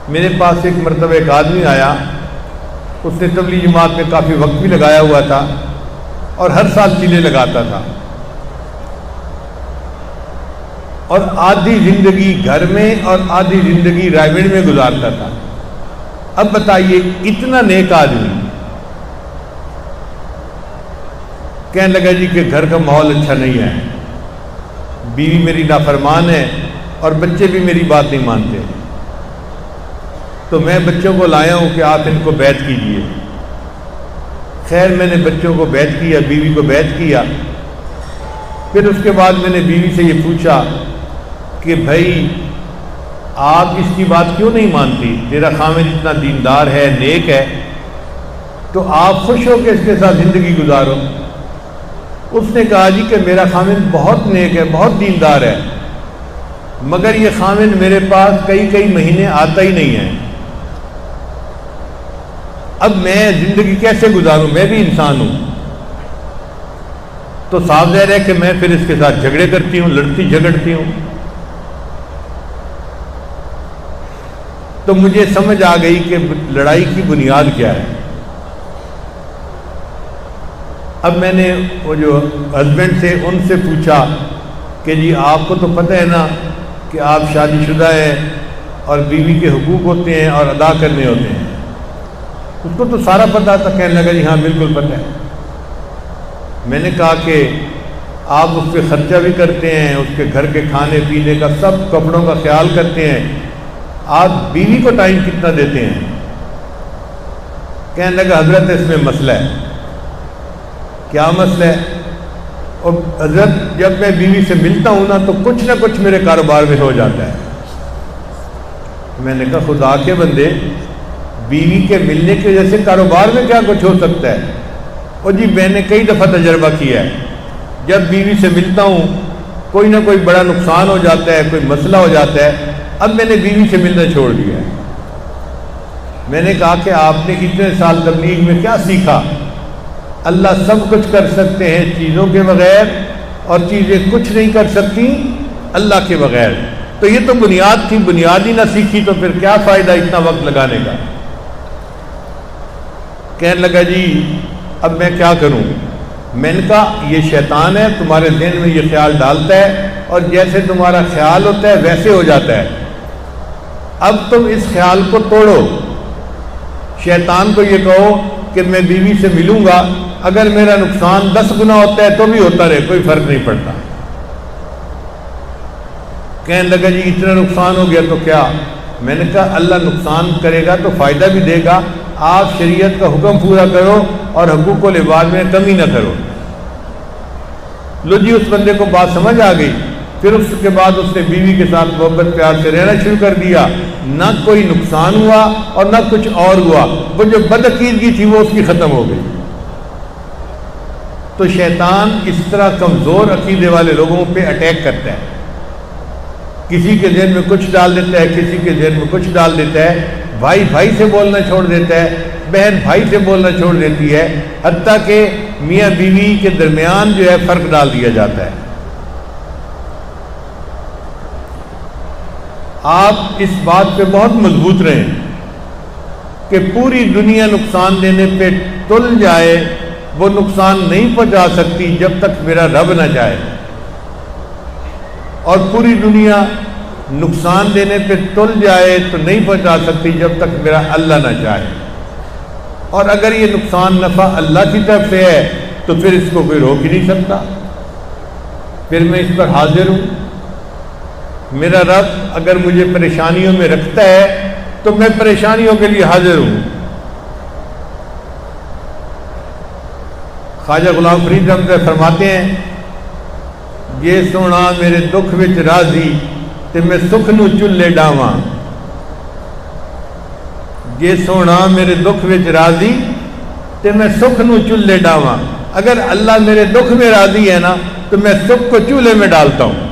میرے پاس ایک مرتبہ ایک آدمی آیا، اس نے تبلیغ جماعت میں کافی وقت بھی لگایا ہوا تھا اور ہر سال چیلے لگاتا تھا، اور آدھی زندگی گھر میں اور آدھی زندگی رائے میں گزارتا تھا۔ اب بتائیے اتنا نیک آدمی کہنے لگا جی کہ گھر کا ماحول اچھا نہیں ہے، بیوی میری نافرمان ہے اور بچے بھی میری بات نہیں مانتے، تو میں بچوں کو لایا ہوں کہ آپ ان کو بیعت کیجئے۔ خیر میں نے بچوں کو بیعت کیا، بیوی کو بیعت کیا۔ پھر اس کے بعد میں نے بیوی سے یہ پوچھا کہ بھائی آپ اس کی بات کیوں نہیں مانتی؟ تیرا خامد اتنا دیندار ہے، نیک ہے، تو آپ خوش ہو کہ اس کے ساتھ زندگی گزارو۔ اس نے کہا جی کہ میرا خامد بہت نیک ہے، بہت دیندار ہے، مگر یہ خامد میرے پاس کئی مہینے آتا ہی نہیں ہے، اب میں زندگی کیسے گزاروں؟ میں بھی انسان ہوں۔ تو صاف ظاہر ہے کہ میں پھر اس کے ساتھ جھگڑے کرتی ہوں، لڑتی جھگڑتی ہوں۔ تو مجھے سمجھ آ گئی کہ لڑائی کی بنیاد کیا ہے۔ اب میں نے وہ جو ہسبینڈ سے ان سے پوچھا کہ جی آپ کو تو پتہ ہے نا کہ آپ شادی شدہ ہیں اور بیوی کے حقوق ہوتے ہیں اور ادا کرنے ہوتے ہیں۔ اس کو تو سارا پتہ تھا، کہنے لگا جی ہاں بالکل پتہ ہے۔ میں نے کہا کہ آپ اس پہ خرچہ بھی کرتے ہیں، اس کے گھر کے کھانے پینے کا، سب کپڑوں کا خیال کرتے ہیں، آپ بیوی کو ٹائم کتنا دیتے ہیں؟ کہنے لگا حضرت اس میں مسئلہ ہے۔ کیا مسئلہ ہے؟ اور حضرت جب میں بیوی سے ملتا ہوں نا تو کچھ نہ کچھ میرے کاروبار میں ہو جاتا ہے۔ میں نے کہا خدا کے بندے، بیوی کے ملنے کی وجہ سے کاروبار میں کیا کچھ ہو سکتا ہے؟ اور جی میں نے کئی دفعہ تجربہ کیا ہے، جب بیوی سے ملتا ہوں کوئی نہ کوئی بڑا نقصان ہو جاتا ہے، کوئی مسئلہ ہو جاتا ہے، اب میں نے بیوی سے ملنا چھوڑ دیا ہے۔ میں نے کہا کہ آپ نے اتنے سال تبلیغ میں کیا سیکھا؟ اللہ سب کچھ کر سکتے ہیں چیزوں کے بغیر، اور چیزیں کچھ نہیں کر سکتی اللہ کے بغیر۔ تو یہ تو بنیاد تھی، بنیاد ہی نہ سیکھی تو پھر کیا فائدہ اتنا وقت لگانے کا؟ کہنے لگا جی اب میں کیا کروں؟ میں نے کہا یہ شیطان ہے، تمہارے ذہن میں یہ خیال ڈالتا ہے اور جیسے تمہارا خیال ہوتا ہے ویسے ہو جاتا ہے۔ اب تم اس خیال کو توڑو، شیطان کو یہ کہو کہ میں بیوی سے ملوں گا، اگر میرا نقصان 10 گنا ہوتا ہے تو بھی ہوتا رہے، کوئی فرق نہیں پڑتا۔ کہنے لگا جی اتنا نقصان ہو گیا تو کیا؟ میں نے کہا اللہ نقصان کرے گا تو فائدہ بھی دے گا، آپ شریعت کا حکم پورا کرو اور حقوق العباد میں کمی نہ کرو۔ لو جی اس بندے کو بات سمجھ آ گئی۔ پھر اس کے بعد اس نے بیوی کے ساتھ محبت پیار سے رہنا شروع کر دیا، نہ کوئی نقصان ہوا اور نہ کچھ اور ہوا، وہ جو بدعقیدگی تھی وہ اس کی ختم ہو گئی۔ تو شیطان اس طرح کمزور عقیدے والے لوگوں پہ اٹیک کرتا ہے، کسی کے ذہن میں کچھ ڈال دیتا ہے، کسی کے ذہن میں کچھ ڈال دیتا ہے، بھائی بھائی سے بولنا چھوڑ دیتا ہے، بہن بھائی سے بولنا چھوڑ دیتی ہے، حتیٰ کہ میاں بیوی کے درمیان جو ہے فرق ڈال دیا جاتا ہے۔ آپ اس بات پہ بہت مضبوط رہیں کہ پوری دنیا نقصان دینے پہ تل جائے، وہ نقصان نہیں پہنچا سکتی جب تک میرا رب نہ چاہے، اور پوری دنیا نقصان دینے پہ تل جائے تو نہیں پہنچا سکتی جب تک میرا اللہ نہ چاہے۔ اور اگر یہ نقصان نفع اللہ کی طرف سے ہے تو پھر اس کو کوئی روک ہی نہیں سکتا، پھر میں اس پر حاضر ہوں۔ میرا رب اگر مجھے پریشانیوں میں رکھتا ہے تو میں پریشانیوں کے لیے حاضر ہوں۔ خواجہ غلام فرید رحمۃ اللہ فرماتے ہیں، یہ سونا میرے دکھ وچ راضی تے میں سکھ نو چلے ڈاواں، یہ سونا میرے دکھ وچ راضی تے میں سکھ نو چلے ڈاواں۔ اگر اللہ میرے دکھ میں راضی ہے نا تو میں سکھ کو چولہے میں ڈالتا ہوں۔